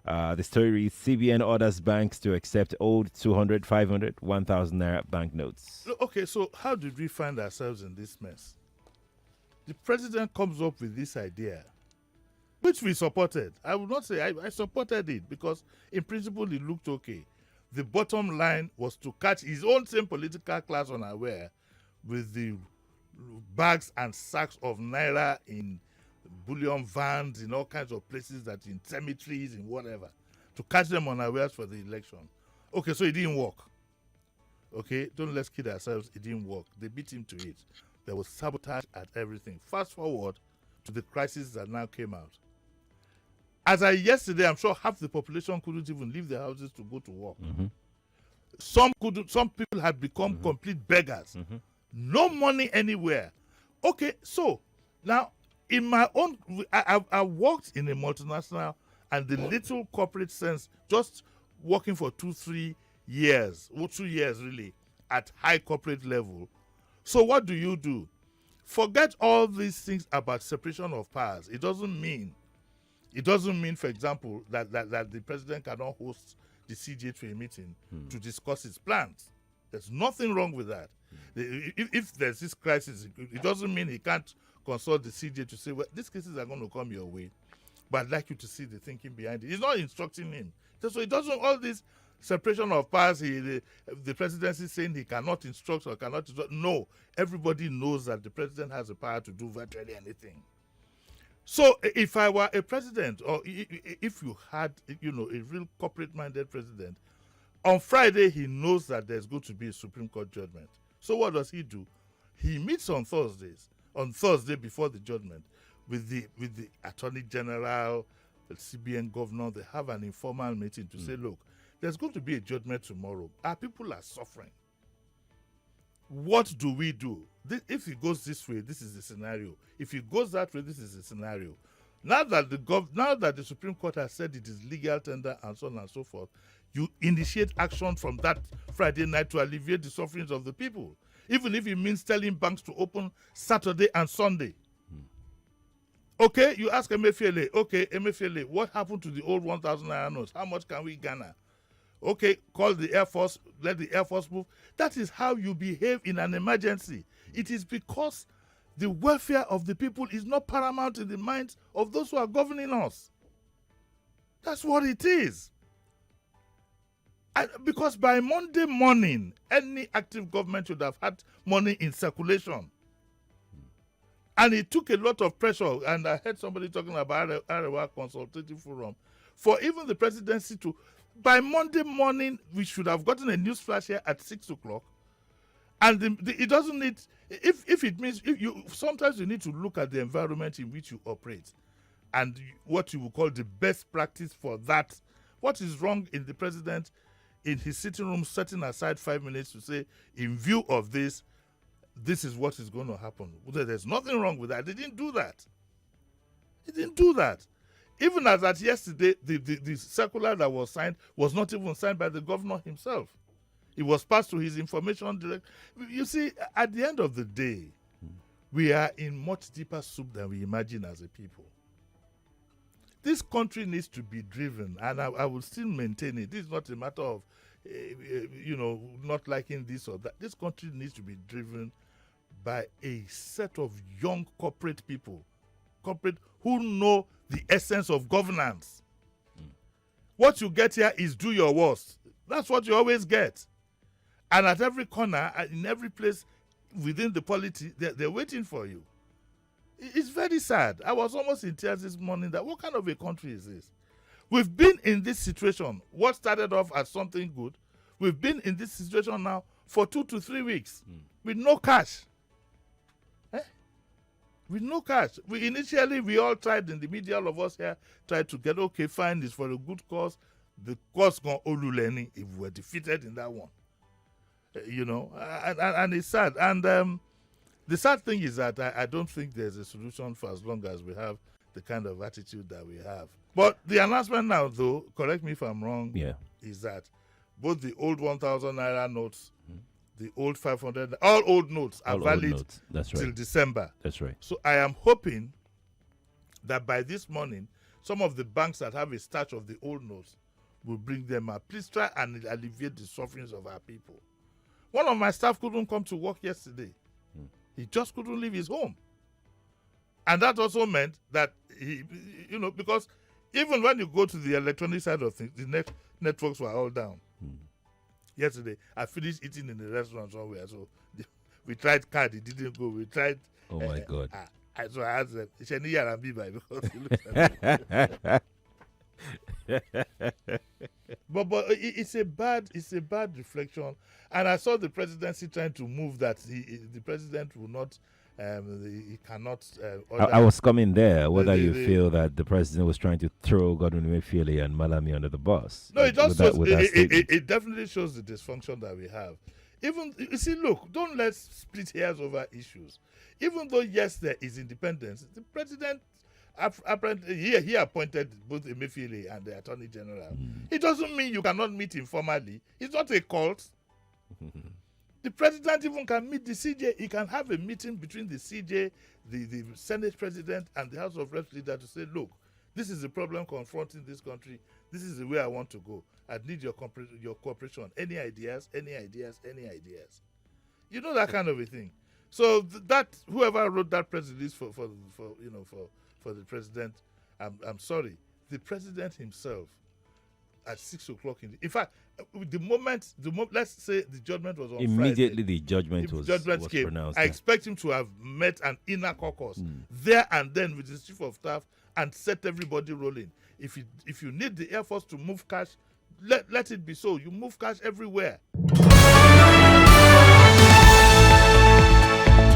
The story reads CBN orders banks to accept old 200, 500, 1,000 naira banknotes. Okay, so how did we find ourselves in this mess? The president comes up with this idea, which we supported. I would not say I supported it because, in principle, it looked okay. The bottom line was to catch his own same political class unaware with the bags and sacks of naira in bullion vans, in all kinds of places, that in cemeteries, in whatever, to catch them unawares for the election. Okay, so it didn't work. Okay, don't let's kid ourselves, it didn't work. They beat him to it. There was sabotage at everything. Fast forward to the crisis that now came out. As I yesterday, I'm sure half the population couldn't even leave their houses to go to work. Some couldn't. Some people had become complete beggars. No money anywhere. Okay, so now in my own, I worked in a multinational and the little corporate sense, just working for 2-3 years, or 2 years really, at high corporate level. So what do? Forget all these things about separation of powers. It doesn't mean, for example, that the president cannot host the CJ to a meeting to discuss his plans. There's nothing wrong with that. If there's this crisis, it doesn't mean he can't consult the CJ to say, well, these cases are going to come your way, but I'd like you to see the thinking behind it. He's not instructing him. So it doesn't, all this separation of powers, the presidency saying he cannot instruct or cannot instruct. No, everybody knows that the president has the power to do virtually anything. So if I were a president, or if you had, a real corporate-minded president, on Friday he knows that there's going to be a Supreme Court judgment. So what does he do? He meets on Thursday before the judgment, with the Attorney General, the CBN governor. They have an informal meeting to say, look, there's going to be a judgment tomorrow. Our people are suffering. What do we do? If it goes this way, this is the scenario. If it goes that way, this is the scenario. Now that the Supreme Court has said it is legal tender and so on and so forth, you initiate action from that Friday night to alleviate the sufferings of the people, even if it means telling banks to open Saturday and Sunday. Okay, you ask Emefiele, okay, Emefiele, what happened to the old 1,000 naira notes? How much can we garner? Okay, call the Air Force, let the Air Force move. That is how you behave in an emergency. It is because the welfare of the people is not paramount in the minds of those who are governing us. That's what it is. And because by Monday morning, any active government should have had money in circulation. And it took a lot of pressure, and I heard somebody talking about Arewa Consultative Forum, for even the presidency to, by Monday morning, we should have gotten a news flash here at 6 o'clock. And it doesn't need, if it means, sometimes you need to look at the environment in which you operate and what you would call the best practice for that. What is wrong in the president in his sitting room setting aside 5 minutes to say, in view of this, this is what is going to happen? There's nothing wrong with that. They didn't do that. He didn't do that. Even as at yesterday, the circular that was signed was not even signed by the governor himself. It was passed to his information direct. You see, at the end of the day, we are in much deeper soup than we imagine as a people. This country needs to be driven, and I will still maintain it. This is not a matter of, not liking this or that. This country needs to be driven by a set of young corporate people, who know the essence of governance. What you get here is do your worst. That's what you always get. And at every corner, in every place within the polity, they're waiting for you. It's very sad. I was almost in tears this morning that what kind of a country is this? We've been in this situation. What started off as something good, we've been in this situation now for 2 to 3 weeks with no cash. With no cash. We all tried in the media, all of us here tried to get, okay, fine, it's for a good cause. The cause gone oluleni if we were defeated in that one. And it's sad. And the sad thing is that I don't think there's a solution for as long as we have the kind of attitude that we have. But the announcement now, though, correct me if I'm wrong, is that both the old 1,000 naira notes, the old 500, all old notes are valid till December. That's right. So I am hoping that by this morning, some of the banks that have a stash of the old notes will bring them up. Please try and alleviate the sufferings of our people. One of my staff couldn't come to work yesterday. He just couldn't leave his home. And that also meant that, because even when you go to the electronic side of things, the networks were all down. Yesterday, I finished eating in a restaurant somewhere. So we tried card, it didn't go. We tried. Oh, my God. So I asked them, Shani Yarambi, because he looks at me. But it's a bad reflection, and I saw the presidency trying to move that the president will not, he cannot. I was coming there. Whether you feel that the president was trying to throw Godwin Emefiele and Malami under the bus? No, it just shows, it definitely shows the dysfunction that we have. Even you see, look, don't let's split hairs over issues. Even though yes, there is independence, the president. Apparently, he appointed both Emefiele and the Attorney General. It doesn't mean you cannot meet informally. It's not a cult. The president even can meet the CJ. He can have a meeting between the CJ, the Senate president, and the House of Reps leader to say, look, this is the problem confronting this country. This is the way I want to go. I need your cooperation. Any ideas? Any ideas? Any ideas? You know, that kind of a thing. So that whoever wrote that press release for the president, I'm sorry, the president himself at 6 o'clock in fact, the moment let's say the judgment was on immediately Friday, the judgment was came, pronounced. I expect him to have met an inner caucus there and then with his chief of staff and set everybody rolling. If you need the Air Force to move cash, let it be so. You move cash everywhere.